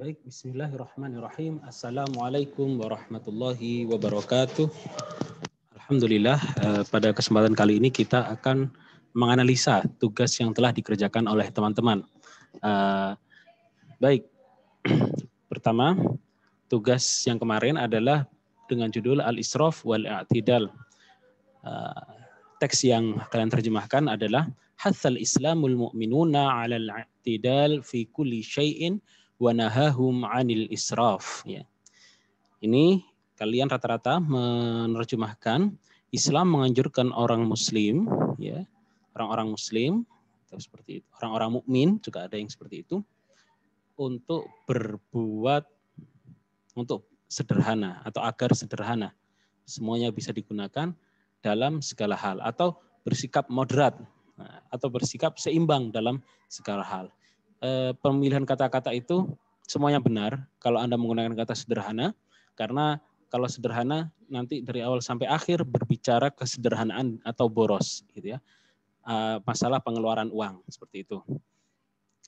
Baik, bismillahirrahmanirrahim. Assalamualaikum warahmatullahi wabarakatuh. Alhamdulillah, pada kesempatan kali ini kita akan menganalisa tugas yang telah dikerjakan oleh teman-teman. Baik, pertama, tugas yang kemarin adalah dengan judul Al-Israf wal-I'tidal. Teks yang kalian terjemahkan adalah Hathal Islamul Mu'minuna 'alal i'tidal fi kulli syai'in wa nahahum 'anil israf. Ya. Ini kalian rata-rata menerjemahkan Islam menganjurkan orang muslim, ya, orang-orang muslim seperti itu, orang-orang mukmin juga ada yang seperti itu, untuk berbuat untuk sederhana atau agar sederhana. Semuanya bisa digunakan dalam segala hal atau bersikap moderat atau bersikap seimbang dalam segala hal. Pemilihan kata-kata itu semuanya benar kalau Anda menggunakan kata sederhana, karena kalau sederhana nanti dari awal sampai akhir berbicara kesederhanaan atau boros, gitu ya. Masalah pengeluaran uang seperti itu.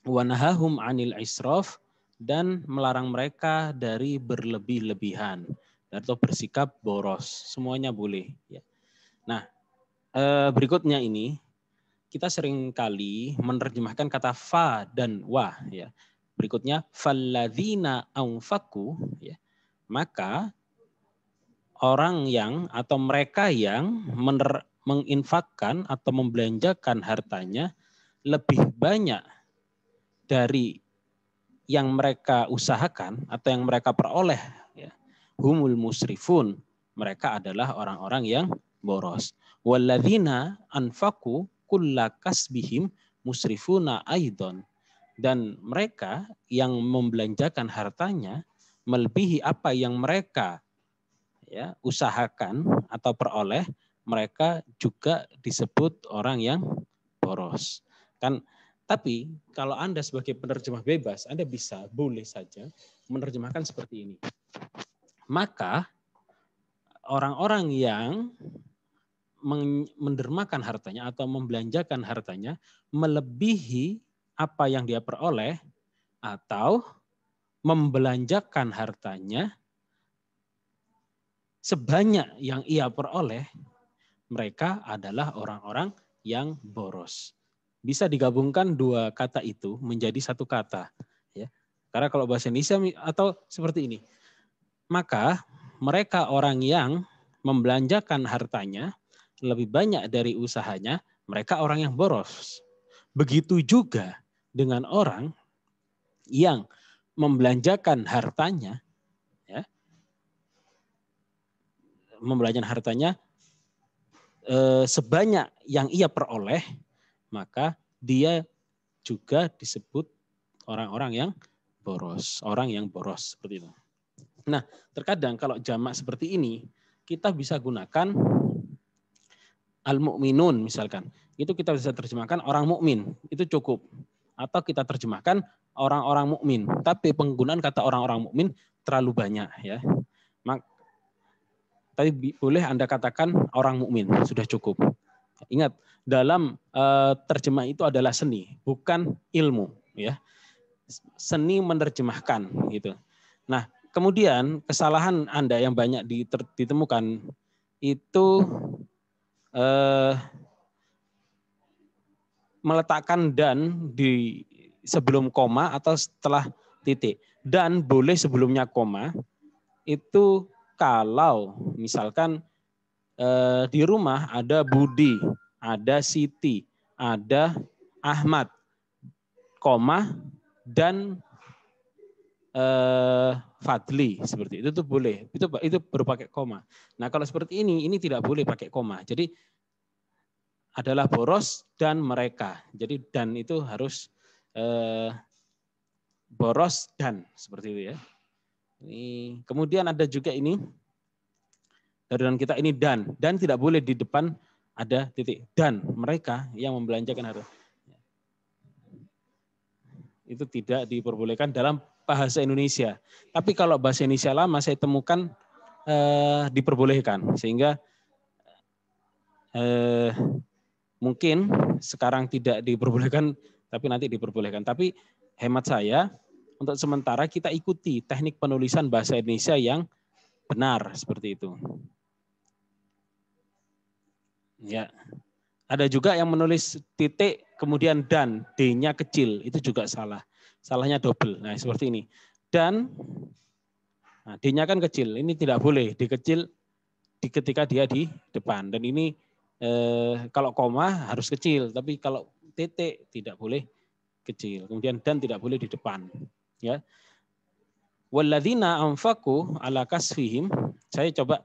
Wa nahahum 'anil israf, dan melarang mereka dari berlebih-lebihan atau bersikap boros. Semuanya boleh. Ya. Nah, berikutnya ini kita sering kali menerjemahkan kata fa dan wa, ya. Berikutnya falladzina anfaqu, ya. Maka orang yang atau mereka yang menginfakkan atau membelanjakan hartanya lebih banyak dari yang mereka usahakan atau yang mereka peroleh, ya. Humul musrifun, mereka adalah orang-orang yang boros. Walladzina anfaqu kulla kasbihim musrifuna aidon, dan mereka yang membelanjakan hartanya melebihi apa yang mereka, ya, usahakan atau peroleh, mereka juga disebut orang yang boros. Kan, tapi kalau Anda sebagai penerjemah bebas, Anda boleh saja menerjemahkan seperti ini. Maka orang-orang yang mendermakan hartanya atau membelanjakan hartanya melebihi apa yang dia peroleh atau membelanjakan hartanya sebanyak yang ia peroleh, mereka adalah orang-orang yang boros. Bisa digabungkan dua kata itu menjadi satu kata, ya. Karena kalau bahasa Indonesia atau seperti ini. Maka mereka orang yang membelanjakan hartanya lebih banyak dari usahanya, mereka orang yang boros. Begitu juga dengan orang yang membelanjakan hartanya, ya, membelanjakan hartanya sebanyak yang ia peroleh, maka dia juga disebut orang-orang yang boros, orang yang boros seperti itu. Nah, terkadang kalau jamak seperti ini kita bisa gunakan al-mu'minun misalkan. Itu kita bisa terjemahkan orang mukmin, itu cukup. Atau kita terjemahkan orang-orang mukmin, tapi penggunaan kata orang-orang mukmin terlalu banyak, ya. Tapi boleh Anda katakan orang mukmin, sudah cukup. Ingat, dalam terjemah itu adalah seni, bukan ilmu, ya. Seni menerjemahkan gitu. Nah, kemudian kesalahan Anda yang banyak ditemukan itu meletakkan dan di sebelum koma atau setelah titik. Dan boleh sebelumnya koma itu kalau misalkan di rumah ada Budi, ada Siti, ada Ahmad, koma dan Fadli, seperti itu tuh boleh. Itu baru pakai koma. Nah, kalau seperti ini tidak boleh pakai koma. Jadi adalah boros dan mereka. Jadi dan itu harus boros dan, seperti itu, ya. Ini kemudian ada juga ini dari kita ini dan tidak boleh di depan ada titik, dan mereka yang membelanjakan harta. Itu tidak diperbolehkan dalam bahasa Indonesia. Tapi kalau bahasa Indonesia lama saya temukan diperbolehkan, sehingga mungkin sekarang tidak diperbolehkan, tapi nanti diperbolehkan. Tapi hemat saya untuk sementara kita ikuti teknik penulisan bahasa Indonesia yang benar seperti itu. Ya. Ada juga yang menulis titik kemudian dan, D-nya kecil, itu juga salah. Salahnya double. Nah, seperti ini. Dan nah, D-nya kan kecil, ini tidak boleh. D kecil ketika dia di depan. Dan ini kalau koma harus kecil, tapi kalau titik tidak boleh kecil. Kemudian dan tidak boleh di depan. Ya. Walladzina anfaqu ala kasfihim, saya coba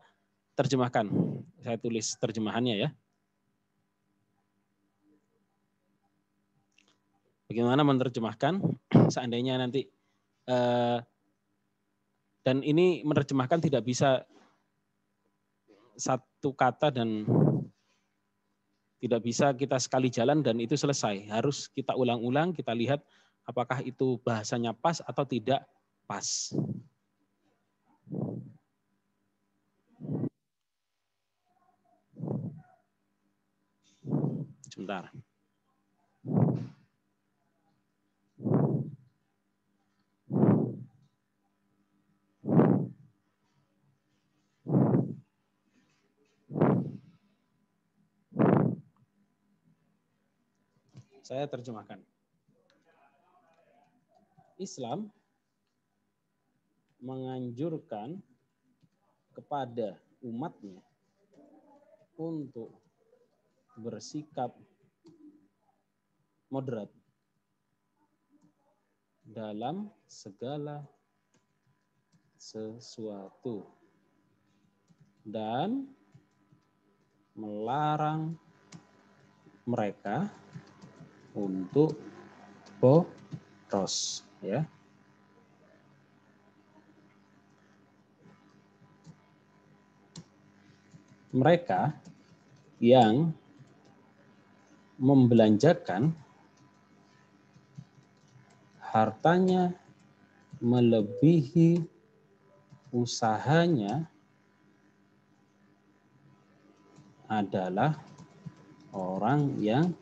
terjemahkan. Saya tulis terjemahannya ya. Bagaimana menerjemahkan seandainya nanti dan ini menerjemahkan tidak bisa satu kata dan tidak bisa kita sekali jalan dan itu selesai. Harus kita ulang-ulang, kita lihat apakah itu bahasanya pas atau tidak pas. Sebentar. Saya terjemahkan. Islam menganjurkan kepada umatnya untuk bersikap moderat dalam segala sesuatu dan melarang mereka untuk boros, ya. Mereka yang membelanjakan hartanya melebihi usahanya adalah orang yang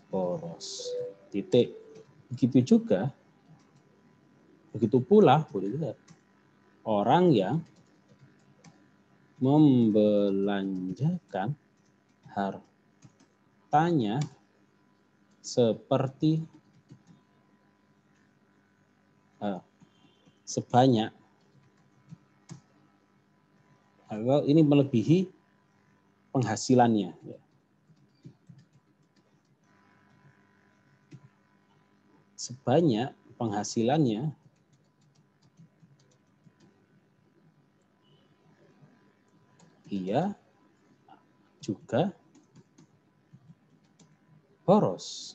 boros. Titik. Begitu pula orang yang membelanjakan hartanya sebanyak atau ini melebihi penghasilannya. Sebanyak penghasilannya ia juga boros.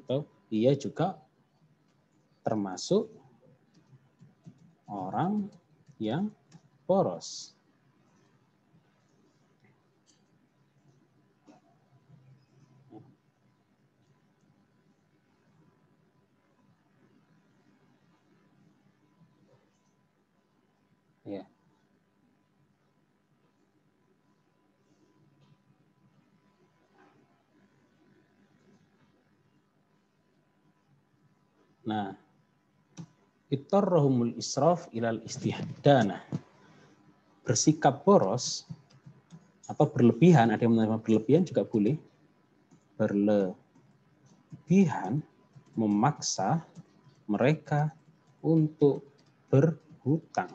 Atau ia juga termasuk orang yang boros. Ya. Nah, ittarrahumul israf ilal istihdana. Bersikap boros atau berlebihan, ada yang menerima berlebihan juga boleh. Berlebihan memaksa mereka untuk berhutang.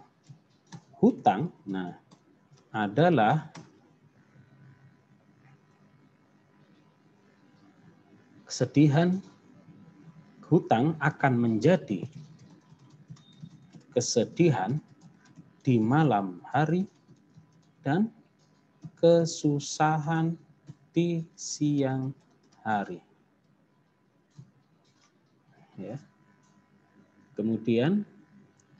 Hutang, nah, adalah kesedihan. Hutang akan menjadi kesedihan di malam hari dan kesusahan di siang hari. Ya. Kemudian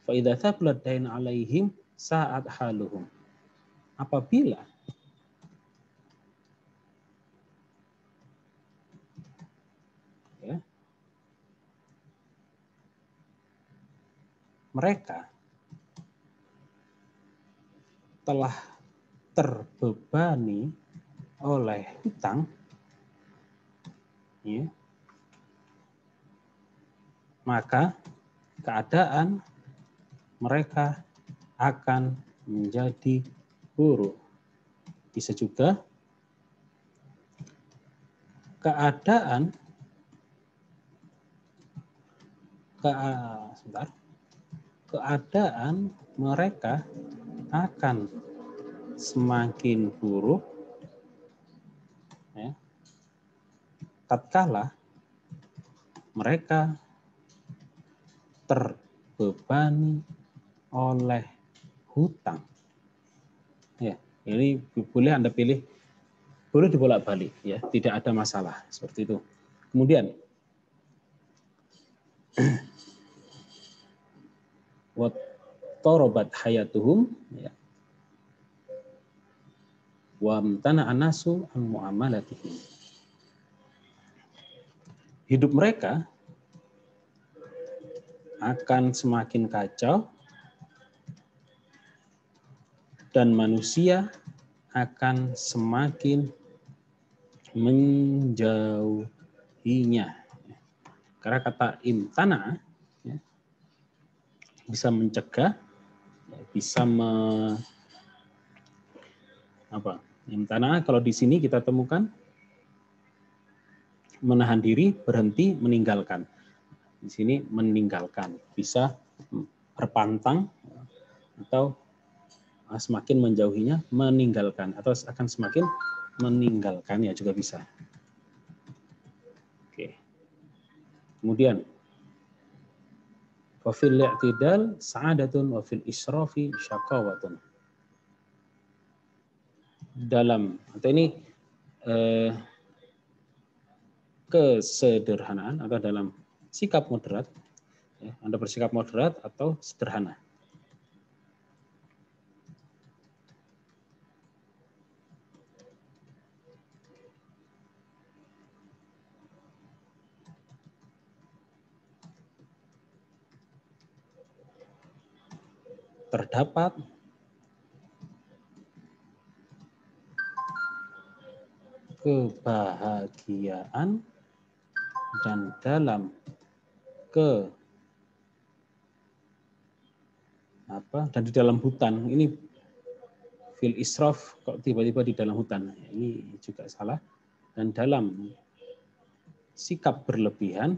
fa idza thabalat dain alaihim sa'at haluhum. Apabila ya, mereka telah terbebani oleh hutang, ya, maka keadaan mereka akan menjadi buruk. Bisa juga keadaan mereka akan semakin buruk, ya, tatkala mereka terbebani oleh hutang. Ya, ini boleh Anda pilih, boleh dibolak-balik, ya, tidak ada masalah seperti itu. Kemudian wa tarabat hayatuhum, ya, wa amtana anasu an muamalatihim. Hidup mereka akan semakin kacau dan manusia akan semakin menjauhinya. Karena kata imtana, ya, bisa mencegah, bisa imtana kalau di sini kita temukan menahan diri, berhenti, meninggalkan. Di sini meninggalkan, bisa berpantang atau semakin menjauhinya, meninggalkan, atau akan semakin meninggalkan, ya juga bisa. Oke. Kemudian wa fil i'tidal sa'adatun wa fil israfi syaqawatun. Dalam atau ini kesederhanaan atau dalam sikap moderat, ya, Anda bersikap moderat atau sederhana. Terdapat kebahagiaan dan dalam dan di dalam hutan. Ini fil israf kok tiba-tiba di dalam hutan. Ini juga salah. Dan dalam sikap berlebihan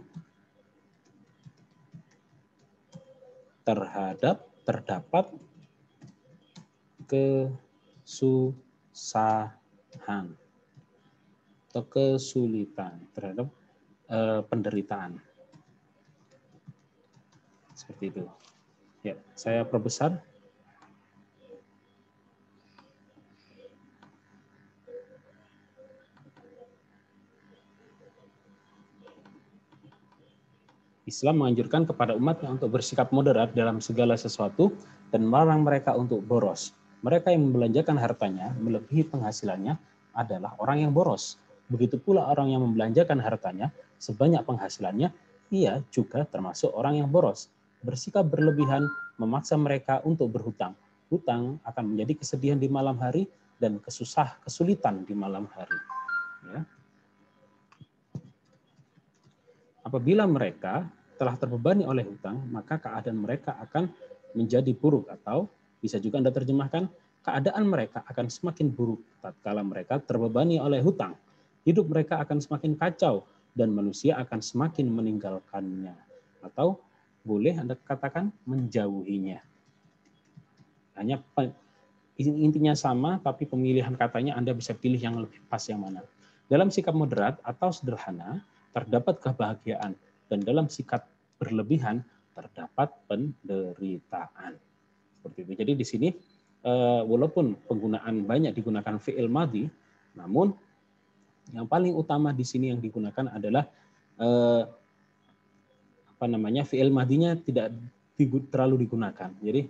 terdapat kesusahan atau kesulitan, terhadap penderitaan. Seperti itu. Ya, saya perbesar. Islam menganjurkan kepada umatnya untuk bersikap moderat dalam segala sesuatu dan melarang mereka untuk boros. Mereka yang membelanjakan hartanya melebihi penghasilannya adalah orang yang boros. Begitu pula orang yang membelanjakan hartanya sebanyak penghasilannya, ia juga termasuk orang yang boros. Bersikap berlebihan memaksa mereka untuk berhutang. Hutang akan menjadi kesedihan di malam hari dan kesulitan di malam hari. Ya. Apabila mereka telah terbebani oleh hutang, maka keadaan mereka akan menjadi buruk, atau bisa juga Anda terjemahkan, keadaan mereka akan semakin buruk tatkala mereka terbebani oleh hutang. Hidup mereka akan semakin kacau dan manusia akan semakin meninggalkannya. Atau boleh Anda katakan menjauhinya. Hanya intinya sama, tapi pemilihan katanya Anda bisa pilih yang lebih pas yang mana. Dalam sikap moderat atau sederhana, terdapat kebahagiaan, dan dalam sikap berlebihan terdapat penderitaan. Seperti itu. Jadi di sini walaupun penggunaan banyak digunakan fi'il madhi, namun yang paling utama di sini yang digunakan adalah fi'il madhinya tidak terlalu digunakan. Jadi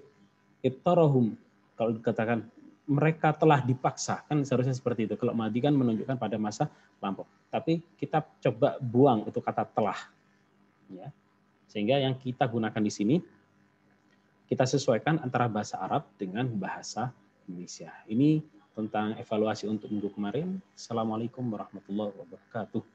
ittarahum, kalau dikatakan mereka telah dipaksa, kan seharusnya seperti itu. Kalau madhi kan menunjukkan pada masa lampau. Tapi kita coba buang itu kata telah. Ya. Sehingga yang kita gunakan di sini, kita sesuaikan antara bahasa Arab dengan bahasa Indonesia. Ini tentang evaluasi untuk minggu kemarin. Assalamualaikum warahmatullahi wabarakatuh.